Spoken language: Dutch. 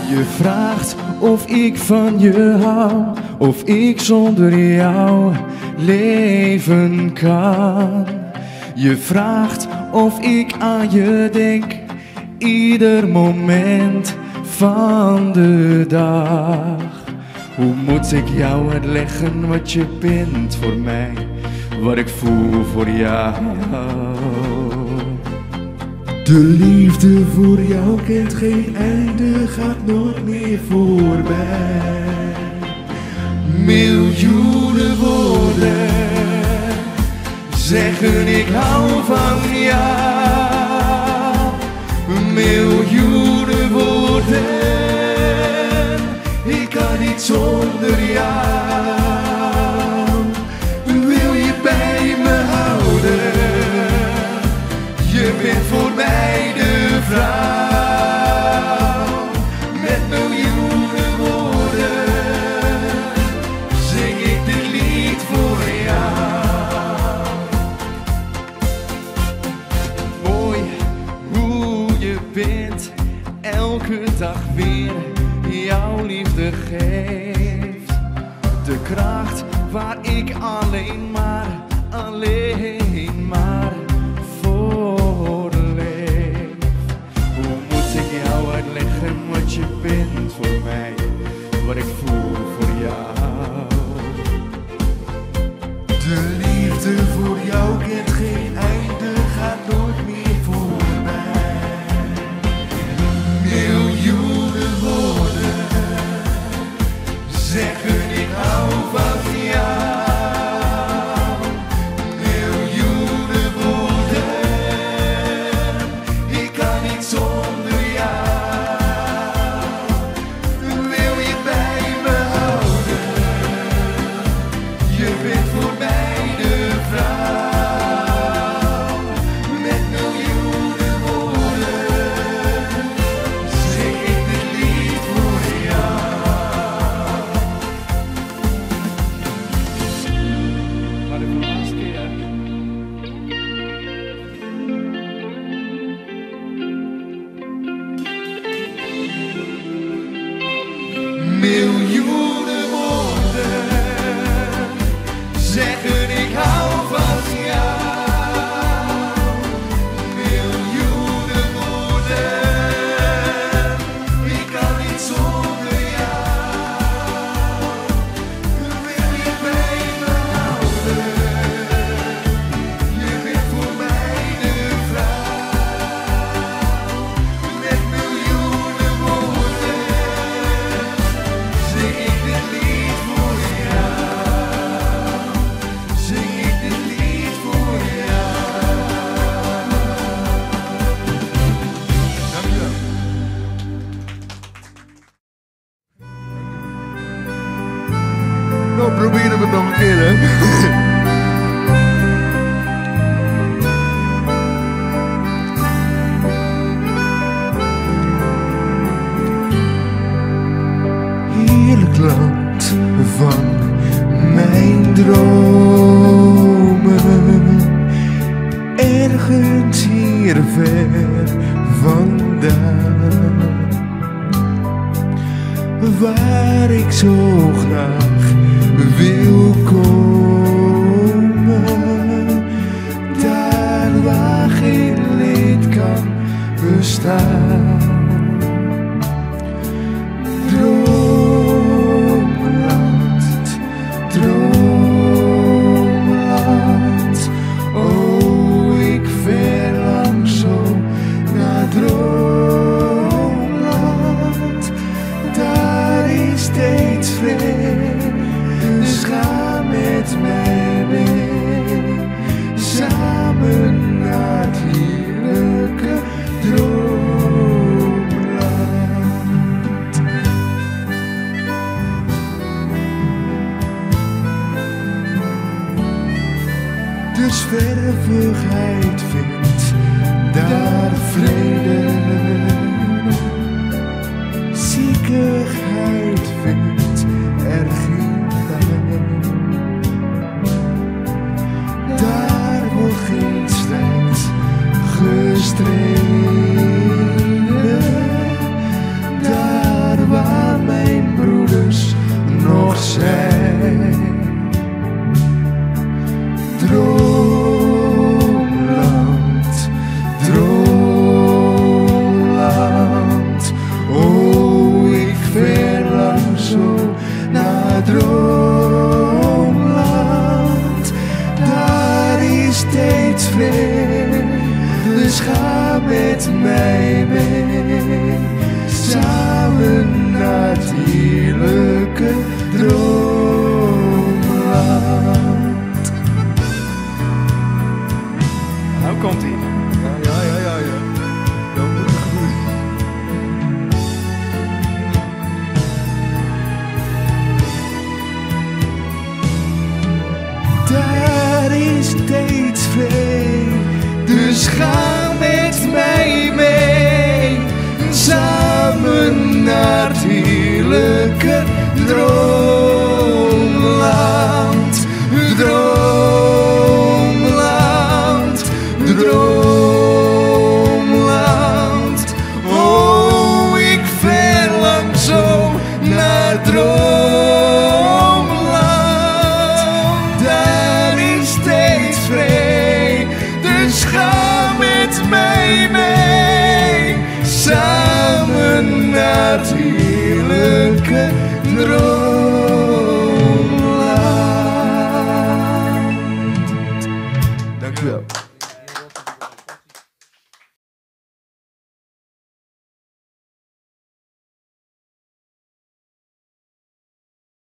Je vraagt of ik van je hou, of ik zonder jou leven kan. Je vraagt of ik aan je denk, ieder moment van de dag. Hoe moet ik jou uitleggen wat je bent voor mij, wat ik voel voor jou? De liefde voor jou kent geen einde, gaat nooit meer voorbij. Miljoenen woorden zeggen ik hou van jou. Miljoenen woorden, ik kan niet zonder jou. Wil je bij me houden? Je bent voor mij de vrouw. Met miljoenen woorden zing ik dit lied voor jou. Mooi hoe je bent, elke dag weer jouw liefde geeft. De kracht waar ik alleen maar voor leef. Hoe moet ik jou uitleggen wat je bent voor mij, wat ik voel voor jou? De liefde voor jou kent geen einde, gaat nooit meer voorbij. Miljoenen woorden zeggen ik hou van jou. Miljoenen woorden, ik kan niet zonder jou. Wil je bij me houden? Je bent voor mij de vrouw. Met miljoenen woorden zing ik dit lied voor jou. Maar de laatste keer. Miljoenen woorden zeggen ik hou van jou. Miljoenen woorden, ik kan niet zonder jou. Wil je bij me houden? Je bent voor mij de vrouw. Met miljoenen woorden zing ik dit lied voor jou. Zing ik dit lied voor jou. Dank je wel. Nou, proberen we het nog een keer, hè? Heerlijk land van mijn dromen, ergens hier ver vandaan, waar ik zo graag wil komen, daar waar geen leed kan bestaan. Droomland, droomland, oh ik verlang zo naar droomland. Daar is steeds vrede, dus ga met mij mee, samen naar het heerlijke droomland. Dus vervigheid vindt daar vrede, ziekigheid vindt er geen pijn. Daar wordt geen strijd gestreden, daar steeds vrij. Dus ga met mij mee, samen naar het heerlijke droomland. Nou komt ie. Ja. Dat moet er gebeuren. Daar is steeds vrij, dus ga met mij mee, samen naar het heerlijke droomland. Droomland. Oh, ik verlang zo naar droomland. Daar is steeds vrij, dus ga met mij mee, samen naar het heerlijke droomland.